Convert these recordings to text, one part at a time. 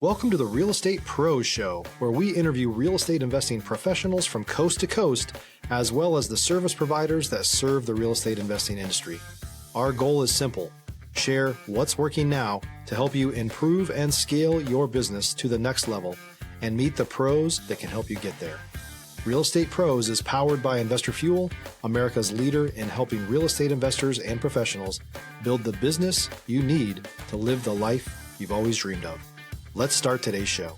Welcome to the Real Estate Pros Show, where we interview real estate investing professionals from coast to coast, as well as the service providers that serve the real estate investing industry. Our goal is simple: share what's working now to help you improve and scale your business to the next level and meet the pros that can help you get there. Real Estate Pros is powered by Investor Fuel, America's leader in helping real estate investors and professionals build the business you need to live the life you've always dreamed of. Let's start today's show.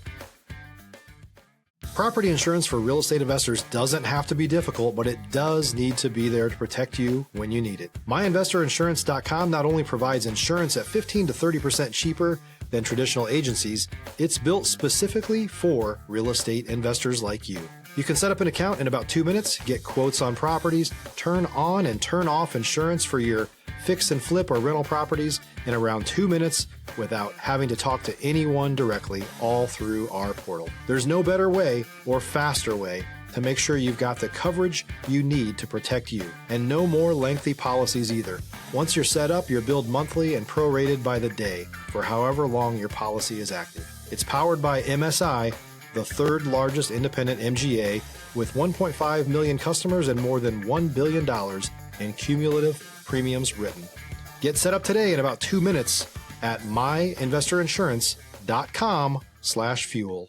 Property insurance for real estate investors doesn't have to be difficult, but it does need to be there to protect you when you need it. MyInvestorInsurance.com not only provides insurance at 15 to 30% cheaper than traditional agencies, it's built specifically for real estate investors like you. You can set up an account in about 2 minutes, get quotes on properties, turn on and turn off insurance for your fix and flip or rental properties in around 2 minutes without having to talk to anyone directly, all through our portal. There's no better way or faster way to make sure you've got the coverage you need to protect you, and no more lengthy policies either. Once you're set up, you're billed monthly and prorated by the day for however long your policy is active. It's powered by MSI, the third largest independent MGA, with 1.5 million customers and more than $1 billion in cumulative premiums written. Get set up today in about 2 minutes at myinvestorinsurance.com/fuel.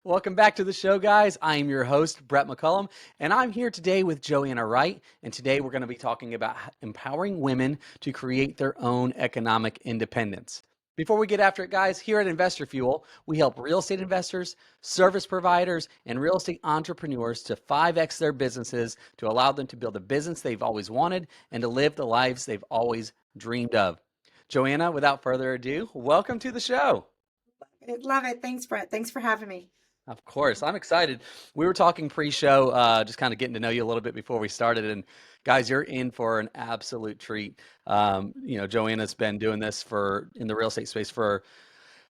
Welcome back to the show, guys. I am your host, Brett McCullum, and I'm here today with Joanna Wright. And today we're going to be talking about empowering women to create their own economic independence. Before we get after it, guys, here at Investor Fuel, we help real estate investors, service providers, and real estate entrepreneurs to 5X their businesses to allow them to build a business they've always wanted and to live the lives they've always dreamed of. Joanna, without further ado, welcome to the show. Love it. Thanks, Brett. Thanks for having me. Of course. I'm excited. We were talking pre-show, just kind of getting to know you a little bit before we started. And guys, you're in for an absolute treat. Joanna's been doing this in the real estate space for,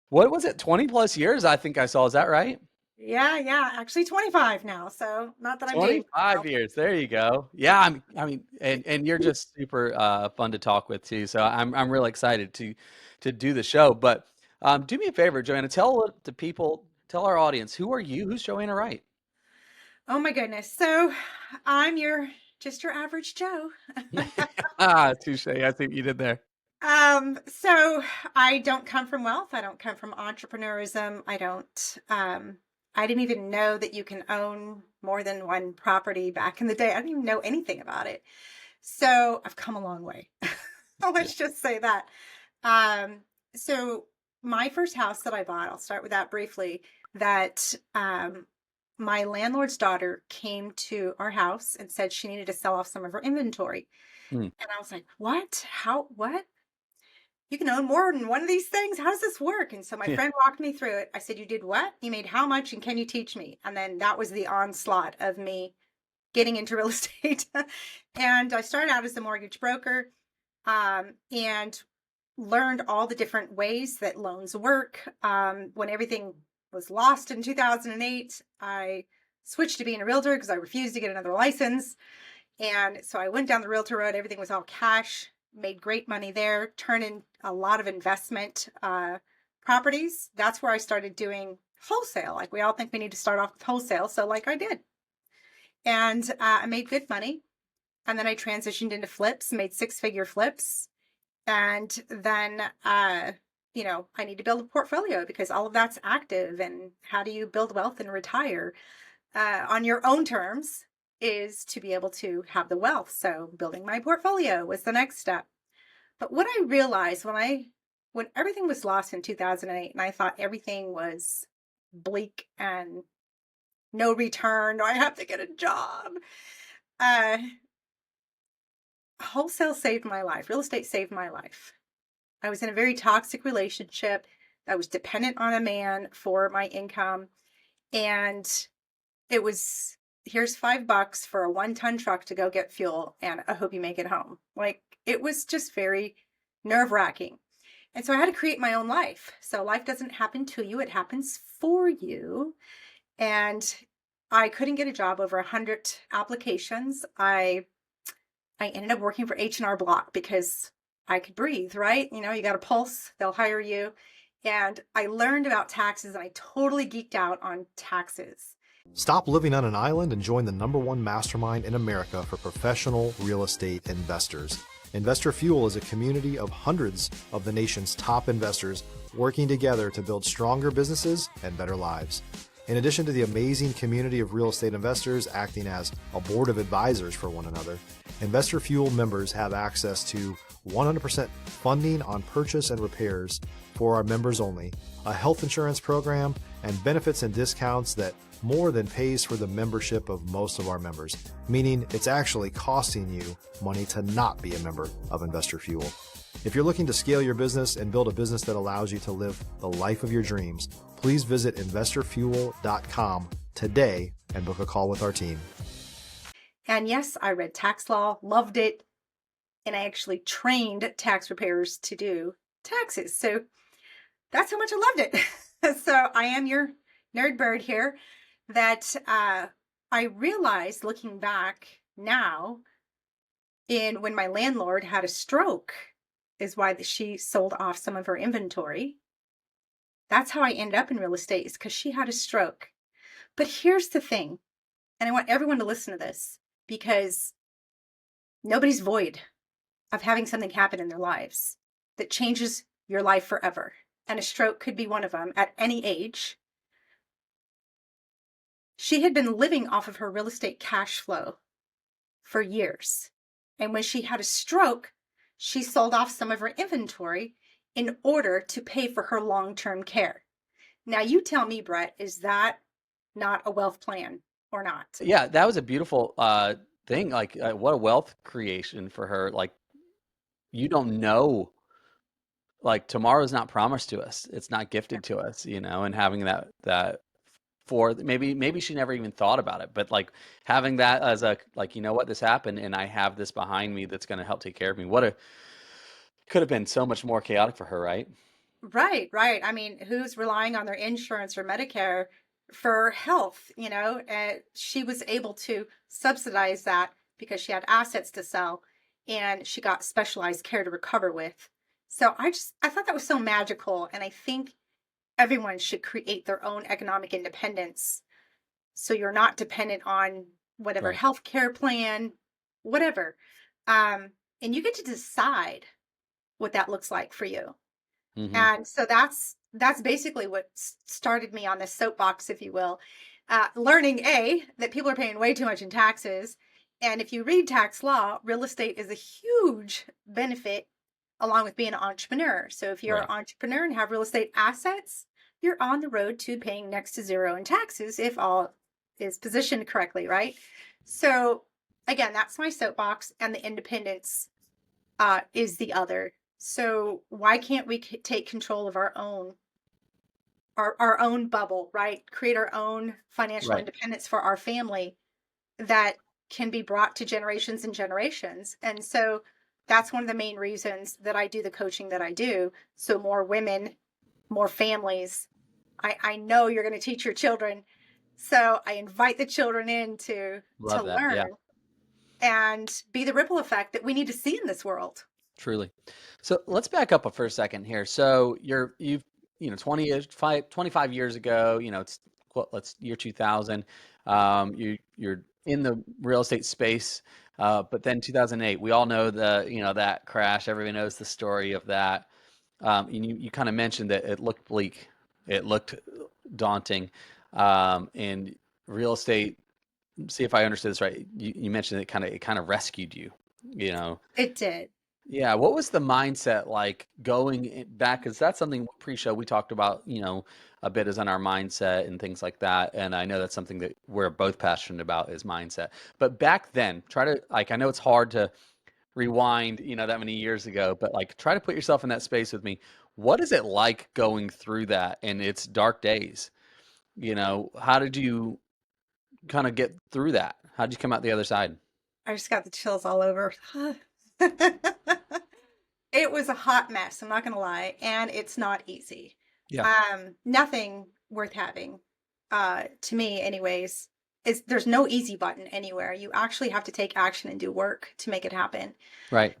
what was it, 20 plus years? I think I saw. Is that right? Yeah. Actually 25 now. So not that I'm 25 years. There you go. Yeah. And you're just super fun to talk with too. So I'm really excited to do the show. But do me a favor, Joanna, tell our audience, who are you? Who's Joanna Wright? Oh my goodness. So I'm just your average Joe. Touche. I see what you did there. So I don't come from wealth. I don't come from entrepreneurism. I didn't even know that you can own more than one property back in the day. I didn't even know anything about it. So I've come a long way. Let's just say that. So my first house that I bought, I'll start with that briefly, that my landlord's daughter came to our house and said she needed to sell off some of her inventory. And I was like, what? What? You can own more than one of these things? How does this work? And so my friend walked me through it. I said, you did what? You made how much? And can you teach me? And then that was the onslaught of me getting into real estate. And I started out as a mortgage broker and learned all the different ways that loans work. When everything was lost in 2008, I switched to being a realtor because I refused to get another license. And so I went down the realtor road. Everything was all cash, made great money there, turned in a lot of investment properties. That's where I started doing wholesale. Like we all think we need to start off with wholesale. So like I did. And I made good money. And then I transitioned into flips, made 6-figure flips. And then, I need to build a portfolio because all of that's active. And how do you build wealth and retire on your own terms is to be able to have the wealth. So building my portfolio was the next step. But what I realized when everything was lost in 2008 and I thought everything was bleak and no return, or I have to get a job, wholesale saved my life. Real estate saved my life. I was in a very toxic relationship. I was dependent on a man for my income. And it was, here's $5 for a 1-ton truck to go get fuel. And I hope you make it home. Like, it was just very nerve-wracking. And so I had to create my own life. So life doesn't happen to you. It happens for you. And I couldn't get a job, over 100 applications. I ended up working for H&R Block because I could breathe, right? You got a pulse, they'll hire you. and I learned about taxes, and I totally geeked out on taxes. Stop living on an island and join the #1 mastermind in America for professional real estate investors. Investor Fuel is a community of hundreds of the nation's top investors working together to build stronger businesses and better lives. In addition to the amazing community of real estate investors acting as a board of advisors for one another, Investor Fuel members have access to 100% funding on purchase and repairs for our members only, a health insurance program, and benefits and discounts that more than pays for the membership of most of our members, meaning it's actually costing you money to not be a member of Investor Fuel. If you're looking to scale your business and build a business that allows you to live the life of your dreams, please visit investorfuel.com today and book a call with our team. And yes, I read tax law, loved it, and I actually trained tax preparers to do taxes. So that's how much I loved it. So I am your nerd bird here. That I realized looking back now, when my landlord had a stroke, is why she sold off some of her inventory. That's how I ended up in real estate, is because she had a stroke. But here's the thing, and I want everyone to listen to this, because nobody's void of having something happen in their lives that changes your life forever. And a stroke could be one of them at any age. She had been living off of her real estate cash flow for years. And when she had a stroke, she sold off some of her inventory in order to pay for her long-term care. Now, you tell me, Brett, is that not a wealth plan or not? Yeah, that was a beautiful thing. Like, what a wealth creation for her. Like, you don't know, like, tomorrow's not promised to us. It's not gifted to us, and having that for maybe she never even thought about it, but like having that as like, what, this happened and I have this behind me that's going to help take care of me. Could have been so much more chaotic for her, right? Right. I mean, who's relying on their insurance or Medicare for health? She was able to subsidize that because she had assets to sell, and she got specialized care to recover with. So I thought that was so magical. And I think everyone should create their own economic independence. So you're not dependent on whatever Right. healthcare plan, whatever. And you get to decide what that looks like for you. Mm-hmm. And so that's basically what started me on this soapbox, if you will. Learning that people are paying way too much in taxes. And if you read tax law, real estate is a huge benefit along with being an entrepreneur. So if you're Right. an entrepreneur and have real estate assets, you're on the road to paying next to zero in taxes if all is positioned correctly, right? So again, that's my soapbox, and the independence is the other. So why can't we take control of our own bubble, right? Create our own financial Right. independence for our family that can be brought to generations and generations. And so that's one of the main reasons that I do the coaching that I do. So more women, more families. I know you're going to teach your children. So I invite the children in to Love that. learn Yeah, and be the ripple effect that we need to see in this world. truly. So let's back up for a second here. So you've 25 years ago, it's let's year 2000. You're in the real estate space, but then 2008, we all know that crash. Everybody knows the story of that. You kind of mentioned that it looked bleak, it looked daunting, and real estate. See if I understood this right. You mentioned it kind of rescued you. It did. Yeah. What was the mindset like going back? Because that's something pre-show we talked about, a bit is on our mindset and things like that. And I know that's something that we're both passionate about is mindset. But back then, I know it's hard to rewind, that many years ago, but like try to put yourself in that space with me. What is it like going through that in its dark days? How did you kind of get through that? How did you come out the other side? I just got the chills all over. It was a hot mess, I'm not going to lie, and it's not easy. Yeah. Nothing worth having, to me anyways, there's no easy button anywhere. You actually have to take action and do work to make it happen. Right.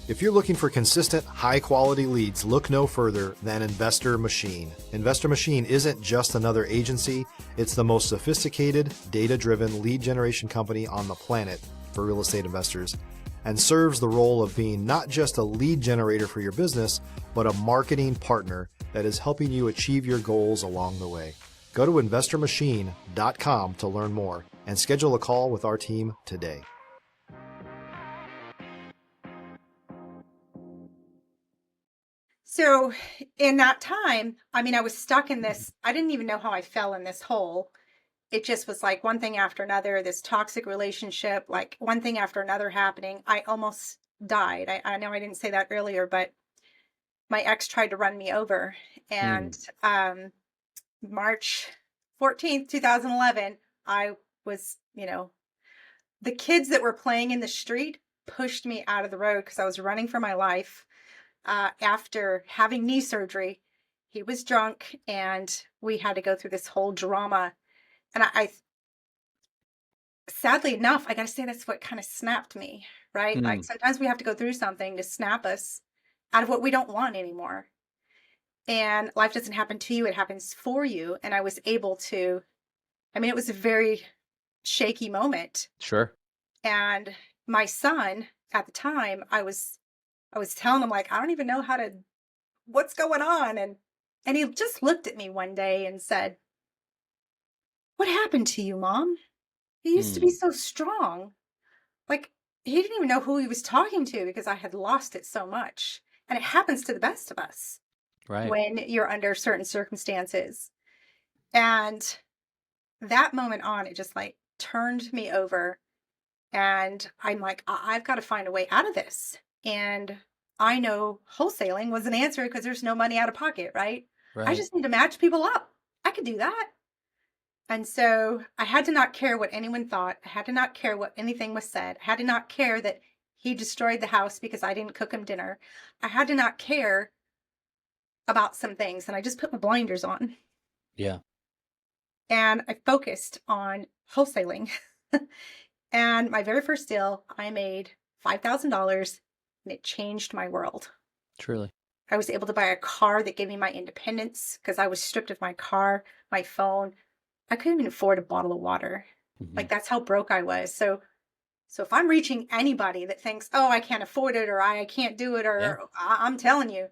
If you're looking for consistent, high-quality leads, look no further than Investor Machine. Investor Machine isn't just another agency, it's the most sophisticated, data-driven lead generation company on the planet for real estate investors, and serves the role of being not just a lead generator for your business, but a marketing partner that is helping you achieve your goals along the way. Go to investormachine.com to learn more and schedule a call with our team today. So in that time, I was stuck in this. I didn't even know how I fell in this hole. It just was like one thing after another, this toxic relationship, like one thing after another happening. I almost died. I know I didn't say that earlier, but my ex tried to run me over. And March 14th, 2011, I was, the kids that were playing in the street pushed me out of the road because I was running for my life. After having knee surgery, he was drunk and we had to go through this whole drama. And I sadly enough, I got to say that's what kind of snapped me, right? Like sometimes we have to go through something to snap us out of what we don't want anymore. And life doesn't happen to you, it happens for you. And I was able to, it was a very shaky moment. Sure. And my son at the time, I was telling him, like, I don't even know what's going on. And he just looked at me one day and said, "What happened to you, Mom? You used to be so strong." Like, he didn't even know who he was talking to because I had lost it so much. And it happens to the best of us, right, when you're under certain circumstances. And that moment on, it just like turned me over. And I'm like, I've got to find a way out of this. And I know wholesaling was an answer because there's no money out of pocket, right? I just need to match people up. I could do that. And so I had to not care what anyone thought. I had to not care what anything was said. I had to not care that he destroyed the house because I didn't cook him dinner. I had to not care about some things. And I just put my blinders on. Yeah. And I focused on wholesaling. And my very first deal, I made $5,000 and it changed my world. Truly. I was able to buy a car that gave me my independence because I was stripped of my car, my phone. I couldn't even afford a bottle of water. Like, that's how broke I was. So if I'm reaching anybody that thinks, oh, I can't afford it, or I can't do it, or I'm telling you,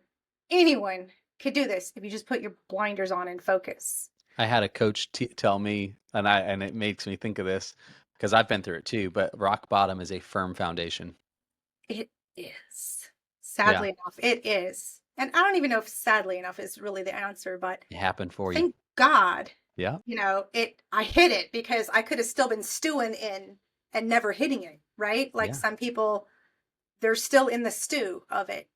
anyone could do this if you just put your blinders on and focus. I had a coach tell me, and it makes me think of this because I've been through it too, but rock bottom is a firm foundation. It is. Sadly enough, it is. And I don't even know if sadly enough is really the answer, but It happened for you. thank God, Yeah. I hit it because I could have still been stewing in and never hitting it, right? Like some people, they're still in the stew of it.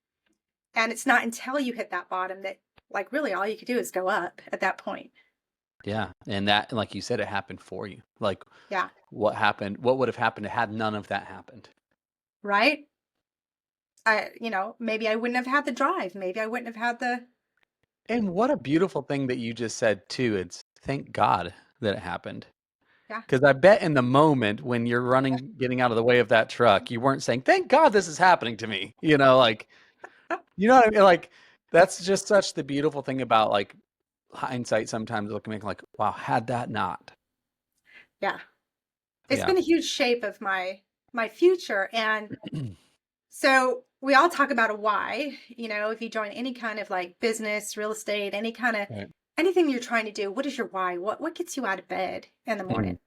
And it's not until you hit that bottom that, like, really all you could do is go up at that point. Yeah. And that, like you said, it happened for you. Like, what would have happened had none of that happened? Right? Maybe I wouldn't have had the drive. Maybe I wouldn't have had the... And what a beautiful thing that you just said too. It's thank God that it happened. Yeah. Because I bet in the moment when you're running, getting out of the way of that truck, you weren't saying, thank God this is happening to me. You know what I mean? Like, that's just such the beautiful thing about, like, hindsight sometimes looking like, wow, had that not. Yeah. It's been a huge shape of my future. And so we all talk about a why, if you join any kind of like business, real estate, any kind of anything you're trying to do, what is your why? What gets you out of bed in the morning?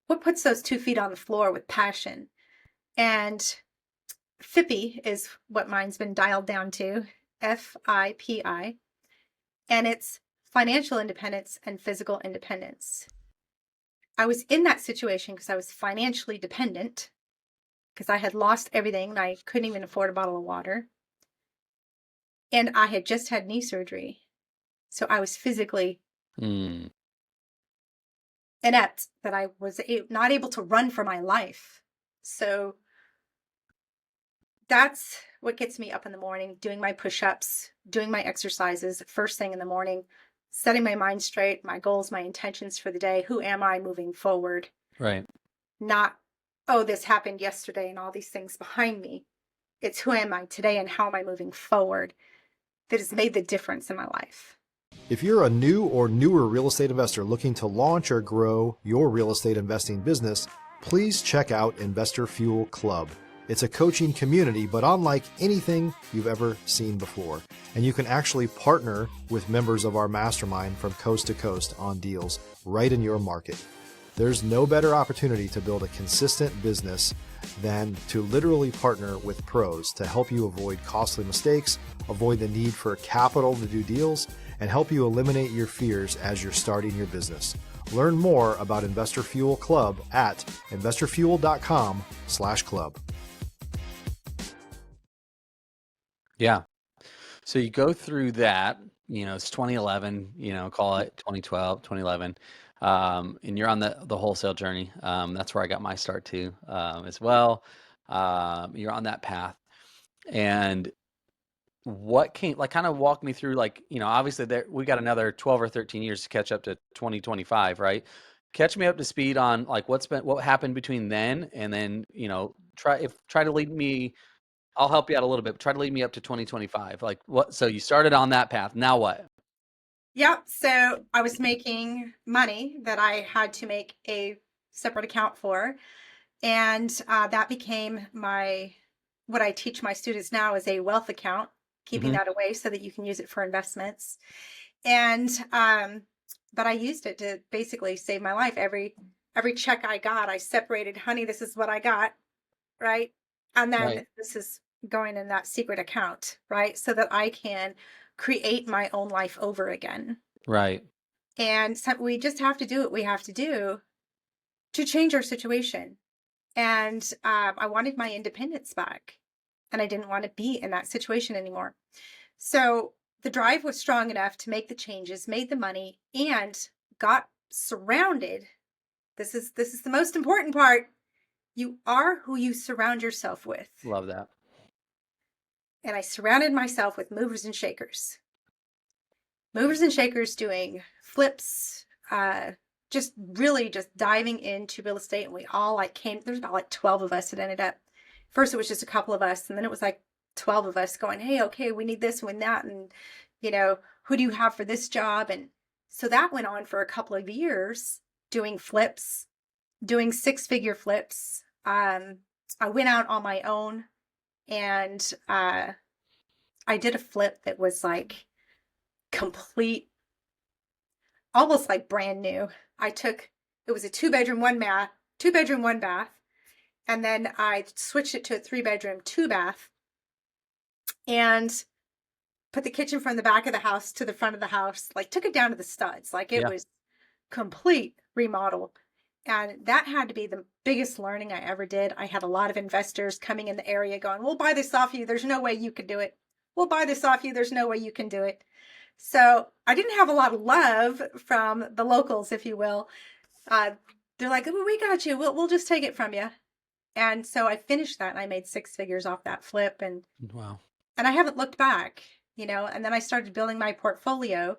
What puts those 2 feet on the floor with passion? And FIPI is what mine's been dialed down to, FIPI. And it's financial independence and physical independence. I was in that situation because I was financially dependent, because I had lost everything and I couldn't even afford a bottle of water. And I had just had knee surgery. So I was physically inept, that I was not able to run for my life. So that's what gets me up in the morning, doing my push-ups, doing my exercises first thing in the morning, setting my mind straight, my goals, my intentions for the day. Who am I moving forward? Right. Not, oh, this happened yesterday and all these things behind me. It's who am I today and how am I moving forward that has made the difference in my life. If you're a new or newer real estate investor looking to launch or grow your real estate investing business, please check out Investor Fuel Club. It's a coaching community, but unlike anything you've ever seen before. And you can actually partner with members of our mastermind from coast to coast on deals right in your market. There's no better opportunity to build a consistent business than to literally partner with pros to help you avoid costly mistakes, avoid the need for capital to do deals, and help you eliminate your fears as you're starting your business. Learn more about Investor Fuel Club at investorfuel.com/club. Yeah. So you go through that, it's 2011, call it 2012, 2011. And you're on the wholesale journey. That's where I got my start too, as well. You're on that path. And what came, like, kind of walk me through, like, obviously we got another 12 or 13 years to catch up to 2025, right? Catch me up to speed on like what happened between then and then, try to lead me. I'll help you out a little bit. Try to lead me up to 2025. Like what? So you started on that path. Now what? Yep. So I was making money that I had to make a separate account for. And that became what I teach my students now is a wealth account, keeping Mhm. that away so that you can use it for investments. And, but I used it to basically save my life. Every check I got, I separated, honey, this is what I got. Right. And then Right. this is going in that secret account, right? So that I can create my own life over again. Right. And so we just have to do what we have to do to change our situation. And I wanted my independence back. And I didn't want to be in that situation anymore. So the drive was strong enough to make the changes, made the money, and got surrounded. This is the most important part. You are who you surround yourself with. Love that. And I surrounded myself with movers and shakers. Movers and shakers doing flips, just really just diving into real estate. And we all there's about like 12 of us that ended up. First, it was just a couple of us. And then it was like 12 of us going, hey, okay, we need this, we need that. And, who do you have for this job? And so that went on for a couple of years, doing flips, doing 6-figure flips. I went out on my own and I did a flip that was like complete, almost like brand new. It was a 2-bedroom, 1 bath. And then I switched it to a 3-bedroom, 2-bath and put the kitchen from the back of the house to the front of the house, like took it down to the studs. Like it Yeah. was complete remodel. And that had to be the biggest learning I ever did. I had a lot of investors coming in the area going, we'll buy this off you. There's no way you could do it. We'll buy this off you. There's no way you can do it. So I didn't have a lot of love from the locals, if you will. They're like, oh, we got you. We'll just take it from you. And so I finished that and I made 6 figures off that flip. And Wow. I haven't looked back, and then I started building my portfolio,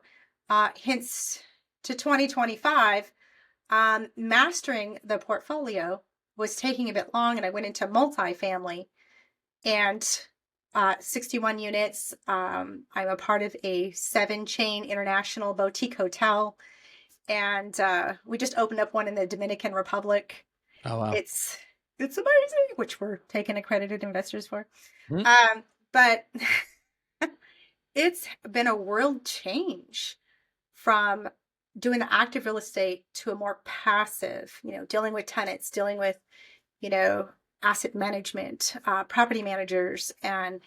hence to 2025. Mastering the portfolio was taking a bit long, and I went into multifamily and 61 units. I'm a part of a 7-chain international boutique hotel, and we just opened up one in the Dominican Republic. Oh, wow. It's amazing, which we're taking accredited investors for. Mhm. But it's been a world change from doing the active real estate to a more passive, dealing with tenants, dealing with, asset management, property managers. And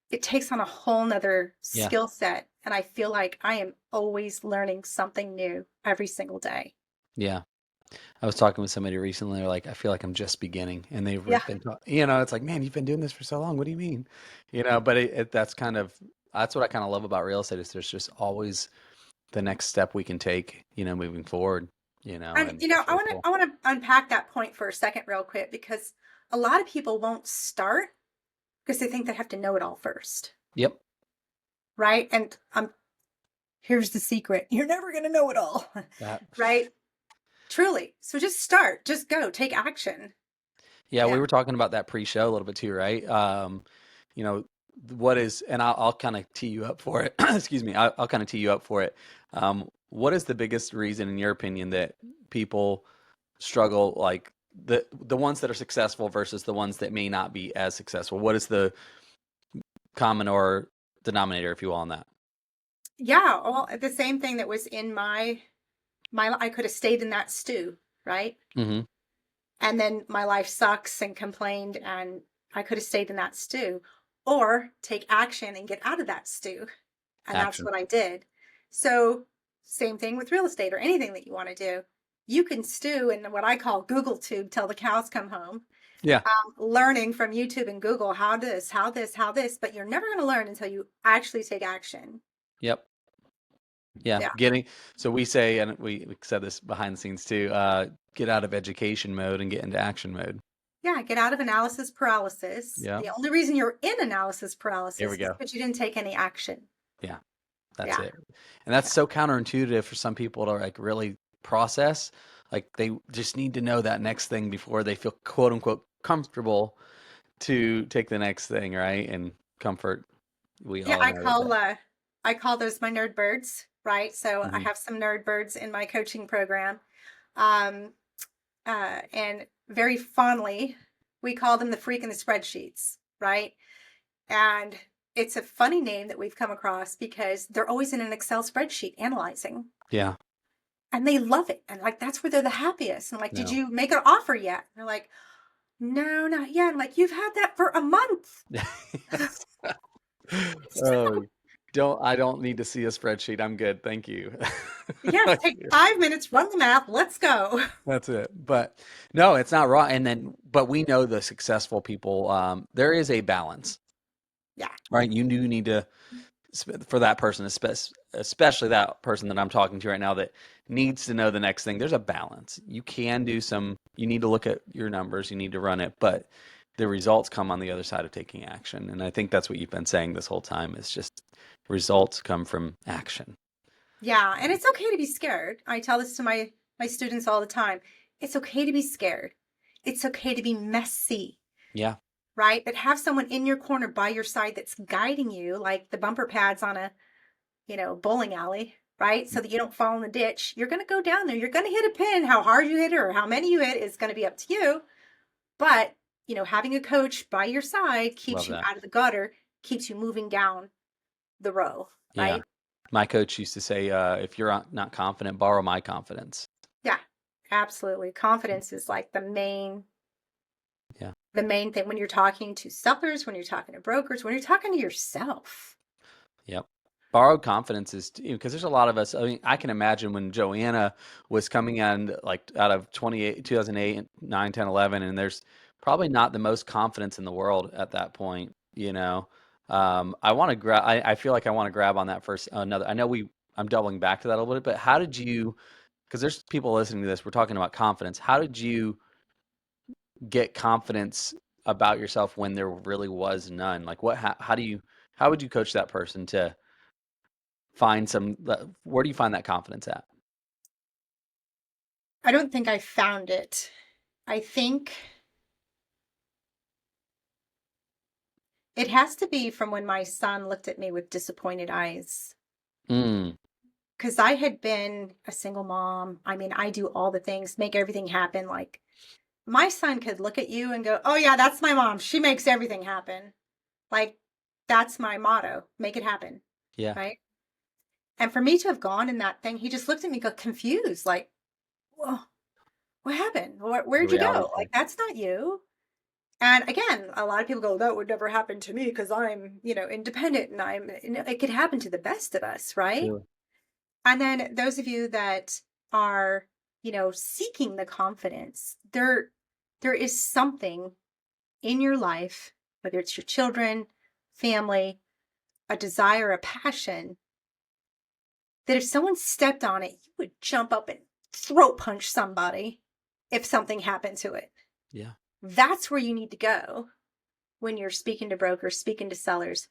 it takes on a whole nother Yeah. skill set. And I feel like I am always learning something new every single day. Yeah. I was talking with somebody recently. They're like, I feel like I'm just beginning, and they've Yeah. been, it's like, man, you've been doing this for so long. What do you mean? But that's what I kind of love about real estate is there's just always the next step we can take, moving forward, And, and that's I really want to cool. I want to unpack that point for a second real quick, because a lot of people won't start because they think they have to know it all first. Yep. Right. And here's the secret. You're never going to know it all. That. Right. Truly. So just start, just go, take action. Yeah, we Yeah. were talking about that pre-show a little bit too, right? you know, what is, and I'll kind of tee you up for it. Excuse me. I'll kind of tee you up for it. What is the biggest reason, in your opinion, that people struggle, like the ones that are successful versus the ones that may not be as successful? What is the common or denominator, if you will, on that? Yeah, well, the same thing that was in my I could have stayed in that stew, right? Mm-hmm. And then my life sucks and complained, and I could have stayed in that stew, or take action and get out of that stew. And that's Action. what I did. So, same thing with real estate or anything that you want to do. You can stew in what I call Google tube till the cows come home, Yeah. learning from YouTube and Google how this, but you're never going to learn until you actually take action. Yep. Yeah. Yeah. So we say, and we said this behind the scenes too, get out of education mode and get into action mode. Yeah, get out of analysis paralysis. Yeah. The only reason you're in analysis Here paralysis we is go. because you didn't take any action. Yeah. That's Yeah. it. And that's so counterintuitive for some people to like really process. Like they just need to know that next thing before they feel quote unquote comfortable to take the next thing, right? And comfort. We Yeah, all know that. I call those my nerd birds, right? So I Mhm. have some nerd birds in my coaching program. Um, and very fondly, we call them the freak in the spreadsheets, right? And it's a funny name that we've come across because they're always in an Excel spreadsheet analyzing, Yeah. and they love it. And like, that's where they're the happiest. And like, did No. you make an offer yet? And they're like, no, not yet. I'm like, you've had that for a month. Oh, I don't need to see a spreadsheet. I'm good. Thank you. Yes, Like, take 5 minutes, run the math, let's go. that's it. But no, it's not wrong. But we know the successful people, there is a balance, Yeah. right? You do need to, for that person, especially that person that I'm talking to right now that needs to know the next thing, there's a balance. You need to look at your numbers, you need to run it, but the results come on the other side of taking action. And I think that's what you've been saying this whole time is just results come from action. Yeah, and it's okay to be scared. I tell this to my students all the time. It's okay to be scared. It's okay to be messy, Yeah. right? But have someone in your corner by your side that's guiding you, like the bumper pads on a, bowling alley, right? So that you don't fall in the ditch. You're going to go down there. You're going to hit a pin. How hard you hit it or how many you hit is going to be up to you. But, having a coach by your side keeps Love you that. out of the gutter, keeps you moving down the row, Yeah. right? My coach used to say, if you're not confident, borrow my confidence. Yeah, absolutely. Confidence is like Yeah. the main thing when you're talking to sellers, when you're talking to brokers, when you're talking to yourself. Yep. Borrowed confidence is, because there's a lot of us. I mean, I can imagine when Joanna was coming in, like out of 2008, 9, 10, 11, and there's probably not the most confidence in the world at that point, I want to grab, I feel like I want to grab on that first, I know I'm doubling back to that a little bit, but how did you, because there's people listening to this, we're talking about confidence. How did you get confidence about yourself when there really was none? Like how would you coach that person to where do you find that confidence at? I don't think I found it. I think it has to be from when my son looked at me with disappointed eyes. Mm, Because I had been a single mom. I mean, I do all the things, make everything happen. Like my son could look at you and go, oh, yeah, that's my mom. She makes everything happen. Like that's my motto, make it happen. yeah, Right. And for me to have gone in that thing, he just looked at me, got confused, like, whoa, what happened? the Where'd you reality go? Like, check. that's not you. And again, a lot of people go, that would never happen to me because I'm, independent and it could happen to the best of us, right? Sure. And then those of you that are, seeking the confidence, there is something in your life, whether it's your children, family, a desire, a passion, that if someone stepped on it, you would jump up and throat punch somebody if something happened to it. Yeah. That's where you need to go when you're speaking to brokers, speaking to sellers.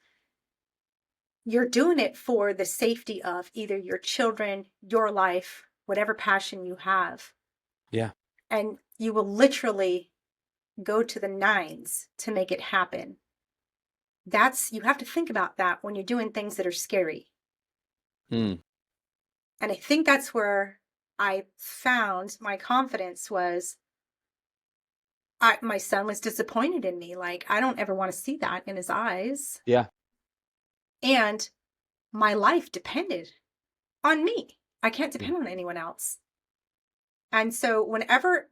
You're doing it for the safety of either your children, your life, whatever passion you have. Yeah. And you will literally go to the nines to make it happen. you have to think about that when you're doing things that are scary. Mm. And I think that's where I found my confidence was my son was disappointed in me. Like, I don't ever want to see that in his eyes. Yeah. And my life depended on me. I can't Yeah. depend on anyone else. And so whenever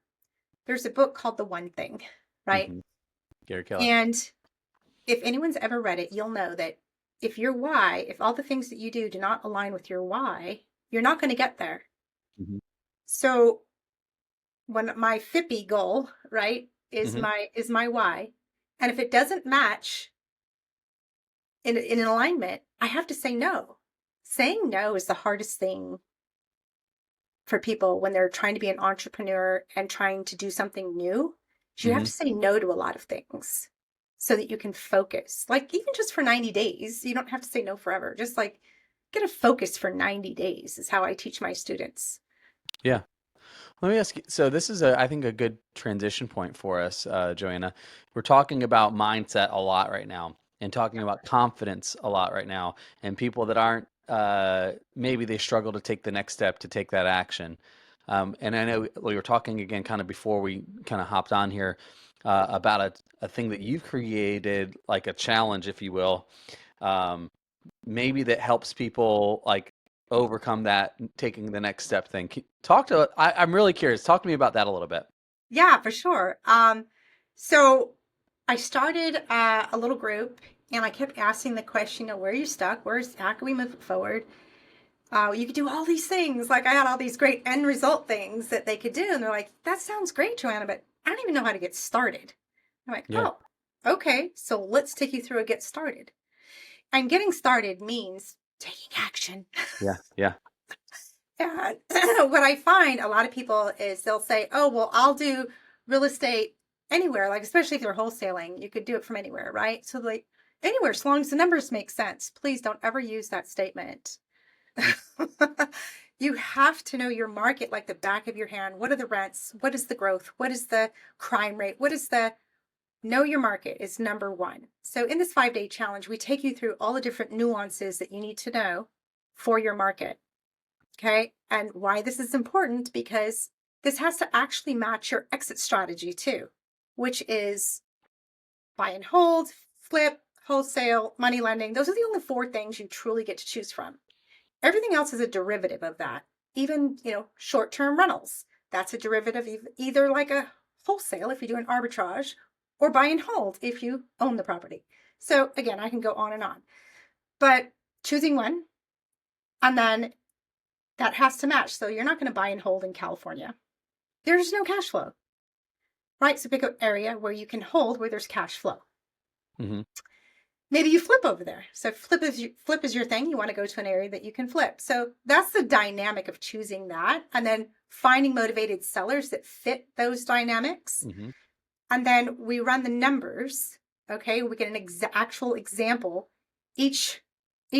there's a book called The One Thing, right? Mhm. Gary Keller. And if anyone's ever read it, you'll know that if all the things that you do not align with your why, you're not going to get there. Mhm. So when my FIPI goal, right, is Mhm. my why, and if it doesn't match in an alignment, I have to say no. Saying no is the hardest thing for people when they're trying to be an entrepreneur and trying to do something new. You have Mhm. to say no to a lot of things so that you can focus. Like even just for 90 days, you don't have to say no forever. Just like get a focus for 90 days is how I teach my students. Yeah. Let me ask you, so this is I think a good transition point for us, Joanna. We're talking about mindset a lot right now and talking about confidence a lot right now, and people that aren't, maybe they struggle to take the next step, to take that action. And I know we were talking again kind of before we kind of hopped on here, about a thing that you've created, like a challenge, if you will, um, maybe that helps people like overcome that taking the next step thing. I'm really curious. Talk to me about that a little bit. Yeah, for sure. So I started a little group and I kept asking the question, where are you stuck? How can we move forward? You could do all these things. Like I had all these great end result things that they could do. And they're like, that sounds great, Joanna, but I don't even know how to get started. I'm like, Yeah. oh, okay. So let's take you through a get started. And getting started means taking action. Yeah. Yeah. And what I find a lot of people is they'll say, oh, well, I'll do real estate anywhere. Like, especially if you're wholesaling, you could do it from anywhere, right? So like anywhere, as long as the numbers make sense. Please don't ever use that statement. You have to know your market like the back of your hand. What are the rents? What is the growth? What is the crime rate? Know your market is number one. So in this 5-day challenge, we take you through all the different nuances that you need to know for your market. Okay. And why this is important, because this has to actually match your exit strategy too, which is buy and hold, flip, wholesale, money lending. Those are the only 4 things you truly get to choose from. Everything else is a derivative of that. Even, short-term rentals. That's a derivative of either like a wholesale if you do an arbitrage or buy and hold if you own the property. So again, I can go on and on. But choosing one, and then that has to match. So you're not going to buy and hold in California. There's no cash flow, right? So pick an area where you can hold where there's cash flow. Mm-hmm. Maybe you flip over there. So flip is your thing. You want to go to an area that you can flip. So that's the dynamic of choosing that. And then finding motivated sellers that fit those dynamics. Mm-hmm. And then we run the numbers. Okay. We get an actual example. Each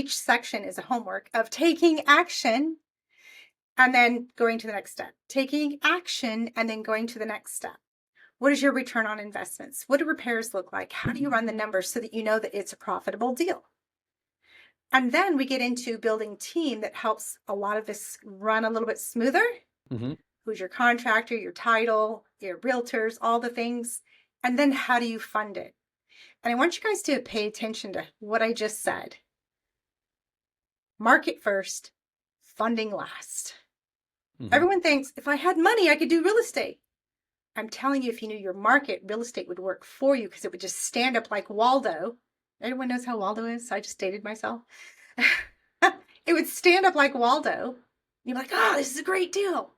section is a homework of taking action and then going to the next step, taking action and then going to the next step. What is your return on investments? What do repairs look like? How do you run the numbers so that you know that it's a profitable deal? And then we get into building team that helps a lot of this run a little bit smoother. Mm-hmm. Who's your contractor, your title, your realtors, all the things. And then how do you fund it? And I want you guys to pay attention to what I just said. Market first, funding last. Mm-hmm. Everyone thinks if I had money, I could do real estate. I'm telling you, if you knew your market, real estate would work for you because it would just stand up like Waldo. Everyone knows how Waldo is. I just dated myself. It would stand up like Waldo. You're like, oh, this is a great deal.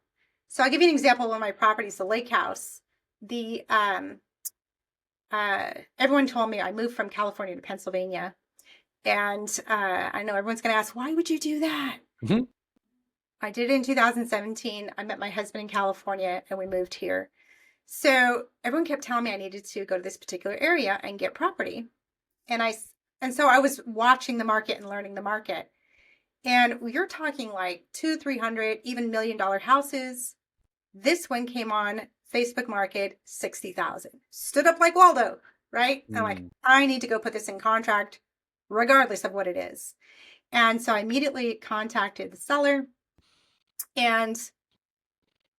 So I'll give you an example of one of my properties, the lake house. Everyone told me I moved from California to Pennsylvania. And I know everyone's going to ask, why would you do that? Mm-hmm. I did it in 2017. I met my husband in California and we moved here. So everyone kept telling me I needed to go to this particular area and get property. And so I was watching the market and learning the market. And you're talking like 200, 300, even $1 million houses. This one came on Facebook Market, 60,000. Stood up like Waldo. right? I'm like, I need to go put this in contract regardless of what it is. And so I immediately contacted the seller, and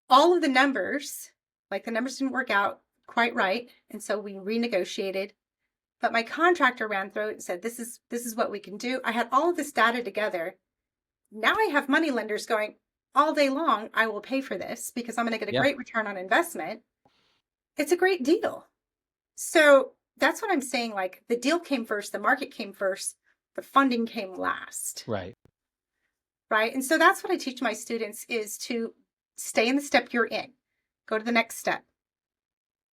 all of the numbers, like the numbers didn't work out quite right. And so we renegotiated, but my contractor ran through it and said, this is what we can do. I had all of this data together. Now I have money lenders going all day long, I will pay for this because I'm going to get a great return on investment. It's a great deal. So that's what I'm saying. Like, the deal came first, the market came first, the funding came last. Right. Right. And so that's what I teach my students, is to stay in the step you're in. Go to the next step.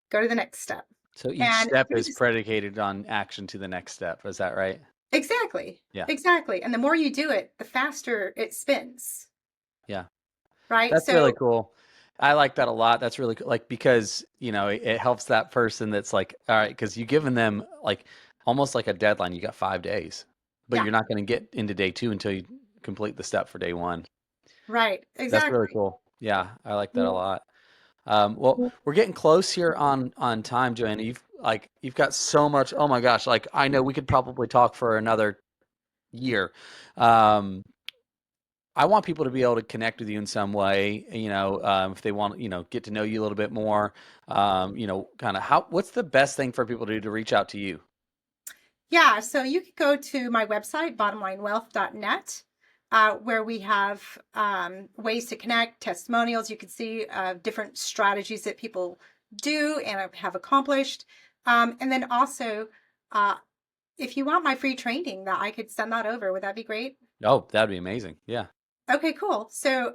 Go to the next step. So each step is predicated on action to the next step. Is that right? Exactly. Yeah. Exactly. And the more you do it, the faster it spins. Yeah. Right. That's really cool. I like that a lot. That's really cool. Like, because, you know, it helps that person that's like, all right, because you've given them like almost like a deadline. You got 5 days, but you're not going to get into day 2 until you complete the step for day 1. Right. Exactly. That's really cool. Yeah. I like that a lot. Well, we're getting close here on time, Joanna. You've got so much. Oh my gosh. Like, I know we could probably talk for another year. I want people to be able to connect with you in some way, you know, if they want, you know, get to know you a little bit more, you know, kind of what's the best thing for people to do to reach out to you? Yeah. So you can go to my website, bottomlinewealth.net, where we have ways to connect, testimonials. You can see different strategies that people do and have accomplished. And then also, if you want my free training, that I could send that over. Would that be great? Oh, that'd be amazing. Yeah. Okay, cool. So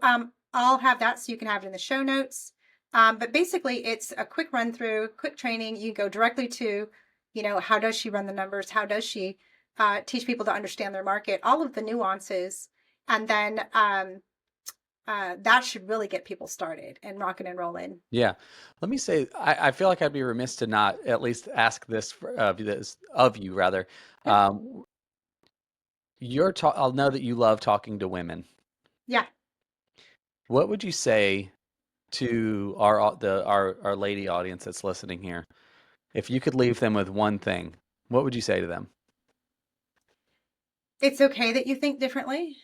I'll have that so you can have it in the show notes. But basically, it's a quick run through, quick training. You go directly to, you know, how does she run the numbers? How does she teach people to understand their market? All of the nuances. And then that should really get people started and rocking and rolling. Yeah. Let me say, I feel like I'd be remiss to not at least ask this of you rather. Yeah. I'll know that you love talking to women. Yeah. What would you say to our lady audience that's listening here? If you could leave them with one thing, what would you say to them? It's okay that you think differently.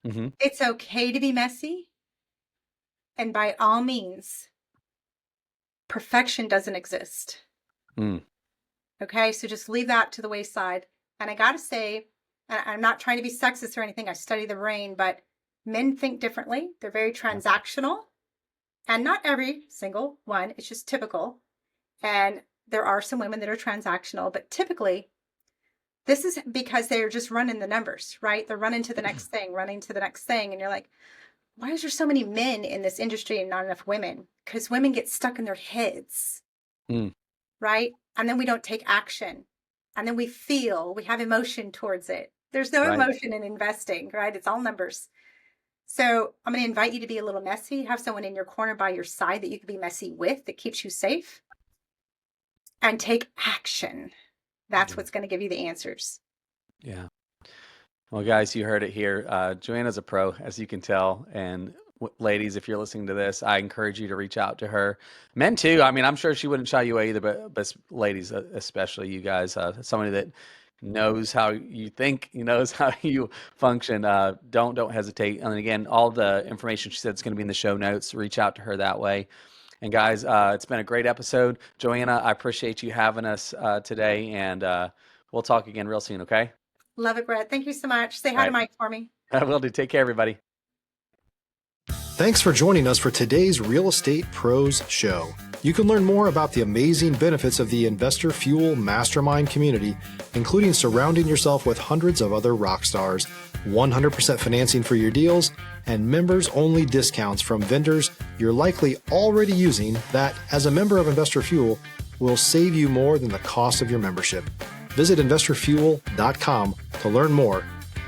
Mm-hmm. It's okay to be messy. And by all means, perfection doesn't exist. Okay, so just leave that to the wayside. And I got to say, I'm not trying to be sexist or anything. I study the brain, but men think differently. They're very transactional, and not every single one. It's just typical. And there are some women that are transactional, but typically this is because they're just running the numbers, right? They're running to the next thing, running to the next thing. And you're like, why is there so many men in this industry and not enough women? Because women get stuck in their heads, right? And then we don't take action. And then we have emotion towards it. There's no emotion in investing, right? It's all numbers. So I'm going to invite you to be a little messy. Have someone in your corner by your side that you can be messy with, that keeps you safe. And take action. That's what's going to give you the answers. Yeah. Well, guys, you heard it here. Joanna's a pro, as you can tell. And ladies, if you're listening to this, I encourage you to reach out to her. Men too. I mean, I'm sure she wouldn't shy you away either, but ladies, especially you guys, somebody that knows how you think, knows how you function. Don't hesitate. And again, all the information she said is going to be in the show notes. Reach out to her that way. And guys, it's been a great episode. Joanna, I appreciate you having us today, and we'll talk again real soon, okay? Love it, Brett. Thank you so much. Say hi to Mike for me. I will do. Take care, everybody. Thanks for joining us for today's Real Estate Pros Show. You can learn more about the amazing benefits of the Investor Fuel Mastermind community, including surrounding yourself with hundreds of other rock stars, 100% financing for your deals, and members-only discounts from vendors you're likely already using that, as a member of Investor Fuel, will save you more than the cost of your membership. Visit investorfuel.com to learn more.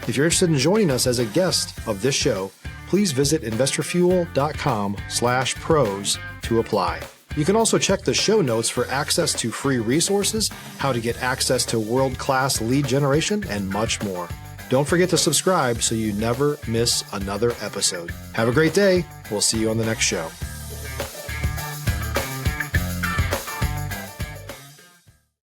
If you're interested in joining us as a guest of this show, please visit investorfuel.com/pros to apply. You can also check the show notes for access to free resources, how to get access to world-class lead generation, and much more. Don't forget to subscribe so you never miss another episode. Have a great day. We'll see you on the next show.